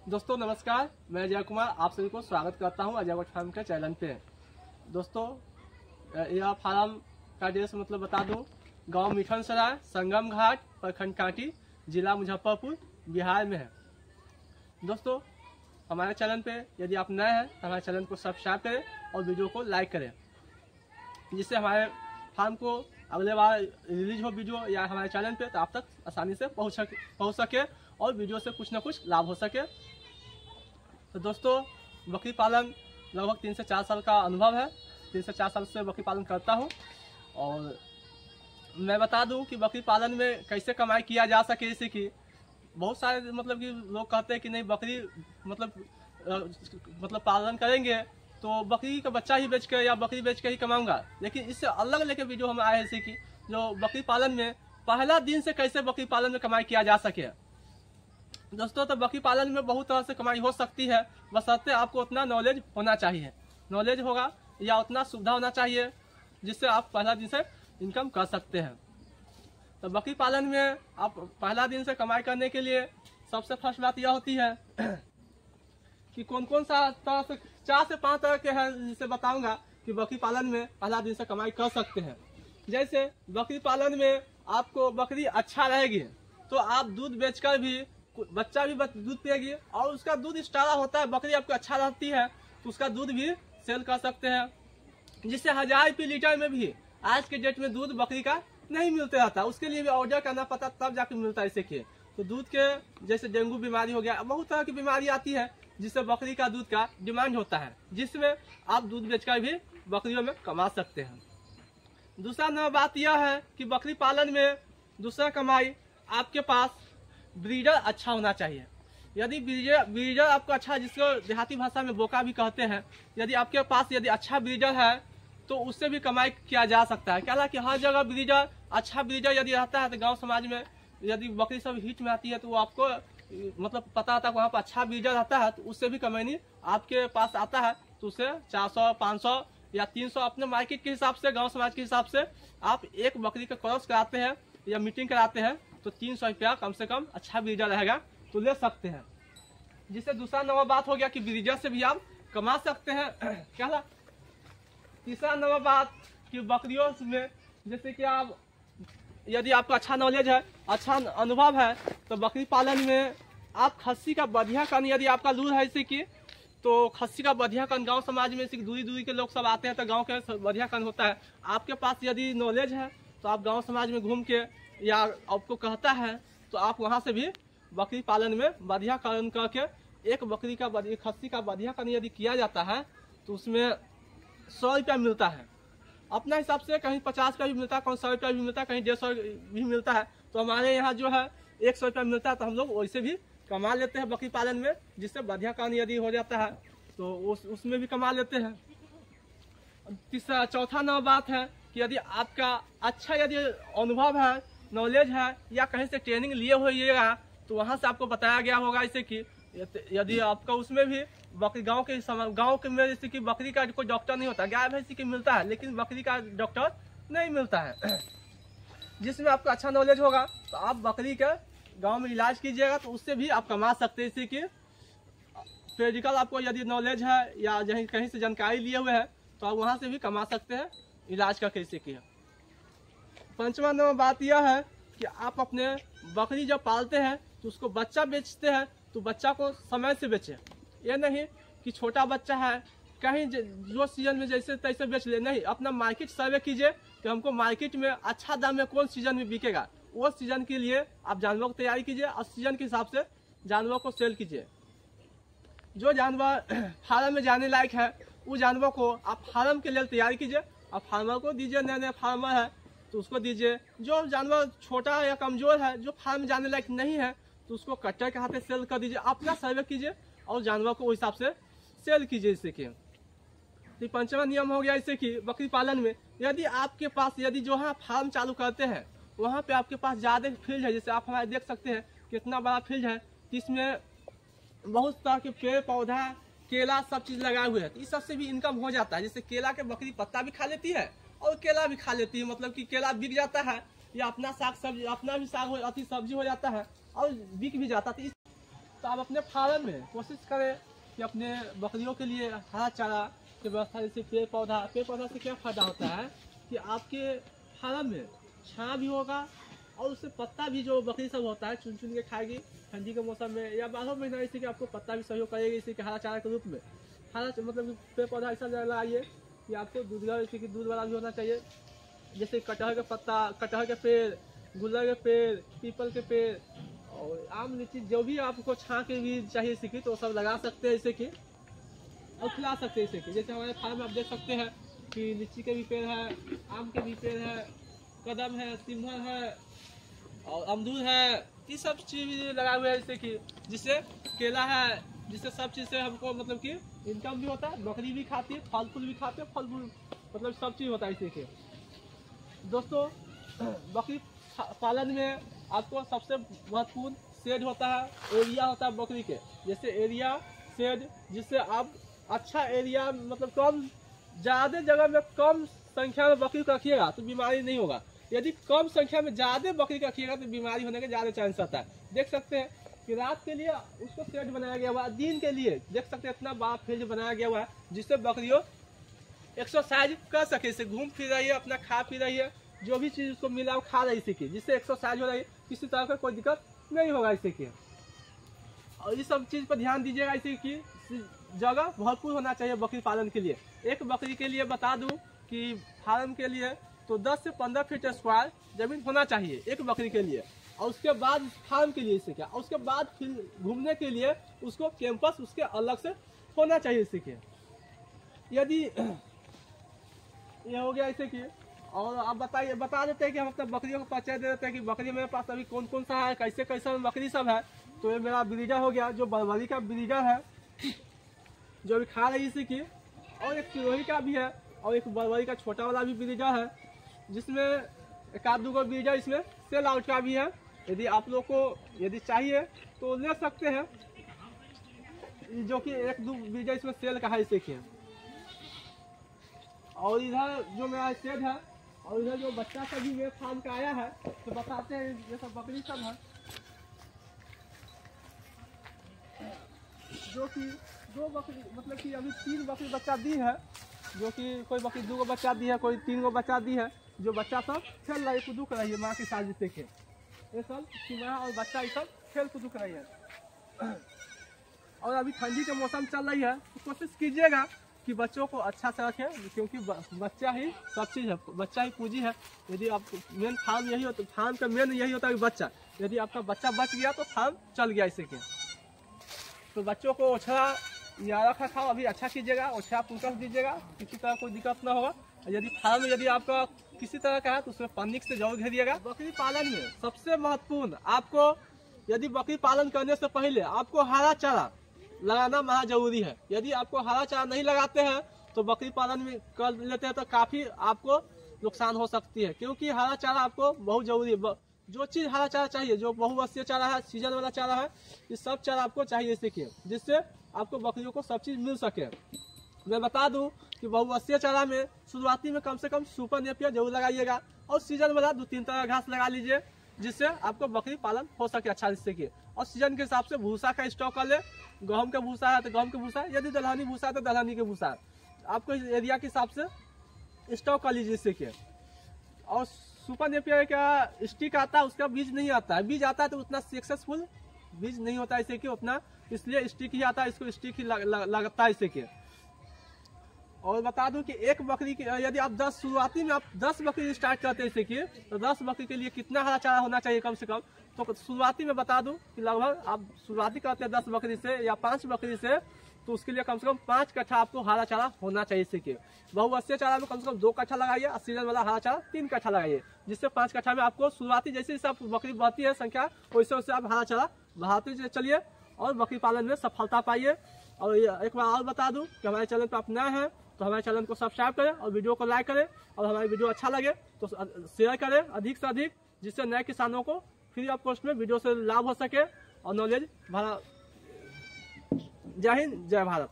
दोस्तों नमस्कार, मैं अजय कुमार आप सभी को स्वागत करता हूं अजय गोट फार्म के चैनल पे। दोस्तों यह फार्म का एड्रेस बता दूं, गांव मिठन सराय, संगम घाट, प्रखंड कांटी, जिला मुजफ्फरपुर, बिहार में है। दोस्तों हमारे चैनल पे यदि आप नए हैं तो हमारे चैनल को सब्सक्राइब करें और वीडियो को लाइक करें, जिससे हमारे फार्म को अगले बार रिलीज हो वीडियो या हमारे चैनल पे तो आप तक आसानी से पहुंच सके और वीडियो से कुछ ना कुछ लाभ हो सके। तो दोस्तों बकरी पालन लगभग 3 से 4 साल का अनुभव है। 3 से 4 साल से बकरी पालन करता हूं और मैं बता दूं कि बकरी पालन में कैसे कमाई किया जा सके। जैसे कि बहुत सारे कि लोग कहते हैं कि नहीं बकरी पालन करेंगे तो बकरी का बच्चा ही बेच के या बकरी बेच के ही कमाऊंगा, लेकिन इससे अलग लेके वीडियो हम आए हैं। जैसे कि जो बकरी पालन में पहला दिन से कैसे बकरी पालन में कमाई किया जा सके। दोस्तों तो बकरी पालन में बहुत तरह से कमाई हो सकती है, बशर्ते आपको उतना नॉलेज होना चाहिए। नॉलेज होगा या उतना सुविधा होना चाहिए जिससे आप पहला दिन से इनकम कर सकते हैं। तो बकरी पालन में आप पहला दिन से कमाई करने के लिए सबसे फर्स्ट बात यह होती है कि कौन कौन सा तरह से 4 से 5 तरह के हैं, जिसे बताऊंगा कि बकरी पालन में पहला दिन से कमाई कर सकते हैं। जैसे बकरी पालन में आपको बकरी अच्छा रहेगी तो आप दूध बेचकर भी बच्चा भी दूध पिएगी और उसका दूध स्टारा होता है। बकरी आपको अच्छा रहती है तो उसका दूध भी सेल कर सकते हैं, जिससे 1000 रुपये लीटर में भी आज के डेट में दूध बकरी का नहीं मिलते रहता। उसके लिए भी ऑर्डर करना पड़ता तब जाकर मिलता है। इसे के तो दूध के जैसे डेंगू बीमारी हो गया, बहुत तरह की बीमारी आती है जिससे बकरी का दूध का डिमांड होता है, जिसमें आप दूध बेचकर भी बकरियों में कमा सकते हैं। दूसरा नंबर बात यह है कि बकरी पालन में दूसरा कमाई आपके पास ब्रीडर अच्छा होना चाहिए। यदि ब्रीडर आपको अच्छा, जिसको देहाती भाषा में बोका भी कहते हैं, यदि आपके पास यदि अच्छा ब्रीडर है तो उससे भी कमाई किया जा सकता है। क्या कि हर जगह ब्रीडर अच्छा ब्रीडर यदि रहता है तो गांव समाज में यदि बकरी सब हिट में आती है तो वो आपको पता आता है वहाँ पर अच्छा ब्रीडर रहता है तो उससे भी कमाई आपके पास आता है। तो उससे 400, 500 या 300 अपने मार्केट के हिसाब से, गाँव समाज के हिसाब से आप एक बकरी का क्रॉस कराते हैं या मीटिंग कराते हैं तो 300 रुपया कम से कम अच्छा ब्रीडर रहेगा तो ले सकते हैं। जिससे दूसरा नंबर बात हो गया कि ब्रीडर से भी आप कमा सकते हैं। क्या तीसरा नंबर बात कि बकरियों में जैसे कि आप यदि आपका अच्छा नॉलेज है, अच्छा अनुभव है तो बकरी पालन में आप खस्सी का बढ़िया कन, यदि आपका लूर है जैसे कि तो खस्सी का बढ़िया कन गांव समाज में दूरी दूरी के लोग सब आते हैं तो गांव के बढ़िया कन होता है। आपके पास यदि नॉलेज है तो आप गांव समाज में घूम के या आपको कहता है तो आप वहां से भी बकरी पालन में बढ़िया कन करके एक बकरी का खस्सी का बढ़िया कन यदि किया जाता है तो उसमें 100 रुपया मिलता है। अपना हिसाब से कहीं 50 रुपया भी मिलता है, कहीं 100 रुपया भी मिलता है, कहीं 150 भी मिलता है। तो हमारे यहाँ जो है 100 रुपया मिलता है तो हम लोग वैसे भी कमा लेते हैं बकरी पालन में, जिससे बढ़िया कान यदि हो जाता है तो उसमें भी कमा लेते हैं। चौथा नंबर बात है कि यदि आपका अच्छा यदि अनुभव है, नॉलेज है या कहीं से ट्रेनिंग लिए होइएगा तो वहाँ से आपको बताया गया होगा। जैसे कि यदि आपका उसमें भी बकरी गांव के में जैसे कि बकरी का कोई डॉक्टर नहीं होता, गाय भैंसी की मिलता है लेकिन बकरी का डॉक्टर नहीं मिलता है। जिसमें आपका अच्छा नॉलेज होगा तो आप बकरी का गांव में इलाज कीजिएगा तो उससे भी आप कमा सकते हैं। जैसे कि पेडिकल आपको यदि नॉलेज है या कहीं से जानकारी लिए हुए हैं तो आप वहाँ से भी कमा सकते हैं इलाज का कैसे किया। पांचवा नंबर बात यह है कि आप अपने बकरी जब पालते हैं तो उसको बच्चा बेचते हैं तो बच्चा को समय से बेचे। ये नहीं कि छोटा बच्चा है कहीं जो सीजन में जैसे तैसे बेच ले, नहीं, अपना मार्केट सर्वे कीजिए कि हमको मार्केट में अच्छा दाम में कौन सीजन में बिकेगा। वो सीजन के लिए आप जानवरों की तैयारी कीजिए और सीजन के हिसाब से जानवरों को सेल कीजिए। जो जानवर फार्म में जाने लायक है उस जानवर को आप फार्म के लिए तैयारी कीजिए और फार्मर को दीजिए। नए नए फार्मर है तो उसको दीजिए। जो जानवर छोटा या कमजोर है, जो फार्म में जाने लायक नहीं है तो उसको कट्टर के हाथ सेल कर दीजिए। अपना सर्वे कीजिए और जानवर को उस हिसाब से सेल कीजिए। इससे कि तो पंचमा नियम हो गया। इससे कि बकरी पालन में यदि आपके पास यदि जो है फार्म चालू करते हैं वहाँ पे आपके पास ज़्यादा फील्ड है, जैसे आप हमारे देख सकते हैं कितना बड़ा फील्ड है, इसमें बहुत तरह के पेड़ पौधा केला सब चीज़ लगाए हुए हैं तो इस सबसे भी इनकम हो जाता है। जैसे केला के बकरी पत्ता भी खा लेती है और केला भी खा लेती है, कि केला बिक जाता है या अपना साग सब्जी, अपना भी साग अति सब्जी हो जाता है और बिक भी जाता है। तो आप अपने फार्म में कोशिश करें कि अपने बकरियों के लिए हरा चारा की व्यवस्था, जैसे पेड़ पौधा से क्या फायदा होता है कि आपके फार्म में छाँ भी होगा और उससे पत्ता भी जो बकरी सब होता है चुन चुन के खाएगी ठंडी के मौसम में या 12 महीना, इसी के आपको पत्ता भी सहयोग करेगी इसी के हरा चारा के रूप में। हरा मतलब पेड़ पौधा ऐसा लगाइए कि आपको जैसे कि दूध वाला भी होना चाहिए, जैसे कटहल का पत्ता, कटहल के पेड़, गुलर के पेड़, पीपल के पेड़ और आम लीची, जो भी आपको छाँ के भी चाहिए इसी की तो सब लगा सकते हैं इसे की और खिला सकते हैं इसे की। जैसे हमारे फार्म में आप देख सकते हैं कि लीची के भी पेड़ है, आम के भी पेड़ है, कदम है, सिमहर है और अमरूद है, ये सब चीज लगाए हुए हैं जैसे कि, जिससे केला है, जिससे सब चीज से हमको मतलब कि इनकम भी होता है, बकरी भी खाती है, फल फूल भी खाते हैं, फल फूल मतलब सब चीज होता है इसी के। दोस्तों बकरी पालन में आपको सबसे महत्वपूर्ण शेड होता है, एरिया होता है बकरी के, जैसे एरिया शेड, जिससे आप अच्छा एरिया मतलब कम ज़्यादा जगह में कम संख्या में बकरी को रखिएगा तो बीमारी नहीं होगा। यदि कम संख्या में ज़्यादा बकरी का रखिएगा तो बीमारी होने का ज़्यादा चांस आता है। देख सकते हैं कि रात के लिए उसको शेड बनाया गया हुआ है, दिन के लिए देख सकते हैं इतना बड़ा फील्ड बनाया गया हुआ है जिससे बकरियों एक्सरसाइज कर सके, इसे घूम फिर रही है, अपना खा पी रही है, जो भी चीज़ उसको मिला वो खा रही इसी की, जिससे एक्सरसाइज हो रही है, किसी तरह का कोई दिक्कत नहीं होगा इसी की। और इस सब चीज़ पर ध्यान दीजिएगा, इसी की जगह भरपूर होना चाहिए बकरी पालन के लिए। एक बकरी के लिए बता दूं कि फार्म के लिए तो 10 से 15 फीट स्क्वायर जमीन होना चाहिए एक बकरी के लिए, और उसके बाद फार्म के लिए इसे क्या, और उसके बाद फिर घूमने के लिए उसको कैंपस उसके अलग से होना चाहिए इसे के। यदि ये हो गया इसे की, और आप बता देते हैं कि हम अपने बकरियों को परिचय दे देते हैं कि बकरी मेरे पास अभी कौन कौन सा है, कैसे कैसे बकरी सब है। तो ये मेरा ब्रीडर हो गया जो बरबरी का ब्रीडर है जो अभी खा रही इसी की, और एक सिरोही का भी है और एक बरबरी का छोटा वाला भी ब्रीडर है, जिसमें एक आध दो ब्रीडर इसमें सेल आउट का भी है। यदि आप लोग को यदि चाहिए तो ले सकते हैं, जो कि एक दो ब्रीडर इसमें सेल का है इसे की। और इधर जो मेरा शेड है और इधर जो बच्चा सभी मेरे फार्म का आया है तो बताते हैं, ये सब बकरी सब है जो कि दो बकरी मतलब कि अभी 3 बकरी बच्चा दी है, जो कि कोई बकरी 2 बच्चा दी है, कोई 3 बच्चा दी है, जो बच्चा सब खेल रही कुदूक रही है माँ के साथ जिससे के ये सब सिमरा और बच्चा ये सब खेल कुदूक रही है। और अभी ठंडी के मौसम चल रही है तो कोशिश कीजिएगा कि बच्चों को अच्छा से रखें, क्योंकि बच्चा ही सब चीज़ है, बच्चा ही पूंजी है। यदि आप मेन फार्म यही होता, फार्म का मेन यही होता है बच्चा, यदि आपका बच्चा बच गया तो फार्म चल गया इसे के। तो बच्चों को ओछड़ा या रखा खाओ अभी अच्छा कीजिएगा, ओछड़ा फूकस दीजिएगा, किसी तरह कोई दिक्कत ना होगा। यदि फार्म यदि आपका किसी तरह का है तो उसमें पन्नी से जरूर घेरिएगा। बकरी पालन में सबसे महत्वपूर्ण आपको यदि बकरी पालन करने से पहले आपको हरा चारा लगाना महा जरूरी है। यदि आपको हरा चारा नहीं लगाते हैं तो बकरी पालन में कर लेते हैं तो काफ़ी आपको नुकसान हो सकती है, क्योंकि हरा चारा आपको बहुत जरूरी है। जो चीज़ हरा चारा चाहिए, जो बहुवर्षीय चारा है, सीजन वाला चारा है, ये सब चारा आपको चाहिए सीखिए, जिससे आपको बकरियों को सब चीज़ मिल सके। मैं बता दूं कि बहुवर्षीय चारा में शुरुआती में कम से कम सुपर नेपियर जरूर लगाइएगा और सीजन वाला 2-3 तरह घास लगा लीजिए, जिससे आपको बकरी पालन हो सके अच्छा जिससे कि। और सीजन के हिसाब से भूसा का स्टॉक कर ले, गेहूं का भूसा है तो गेहूं के भूसा, यदि दलहनी भूसा है तो दलहनी के भूसा, आपको एरिया के हिसाब से स्टॉक कर लीजिए इससे के। और सुपर नेपियर का स्टिक आता है, उसका बीज नहीं आता है, बीज आता है तो उतना सक्सेसफुल बीज नहीं होता है इसे के उतना, इसलिए स्टिक ही आता है, इसको स्टिक ही लगता है इसे के। और बता दूं कि एक बकरी की यदि आप 10 शुरुआती में आप 10 बकरी स्टार्ट करते हैं इसे की, तो 10 बकरी के लिए कितना हरा चारा होना चाहिए कम से कम, तो शुरुआती में बता दूं कि लगभग आप शुरुआती करते हैं 10 बकरी से या 5 बकरी से, तो उसके लिए कम से कम 5 कट्ठा आपको हरा चारा होना चाहिए इसे के। बहुवर्षीय चारा में कम से कम 2 कट्ठा लगाइए और सीजन वाला हरा चारा 3 कट्ठा लगाइए, जिससे 5 कट्ठा में आपको शुरुआती जैसे सब बकरी बढ़ती है संख्या वैसे वैसे आप हरा चारा बढ़ाते चलिए और बकरी पालन में सफलता पाइए। और एक बार और बता दूं कि हमारे चैनल पर आप नए हैं तो हमारे चैनल को सब्सक्राइब करें और वीडियो को लाइक करें, और हमारी वीडियो अच्छा लगे तो शेयर करें अधिक से अधिक, जिससे नए किसानों को फ्री ऑफ कॉस्ट में वीडियो से लाभ हो सके और नॉलेज भरा। जय हिंद, जय भारत।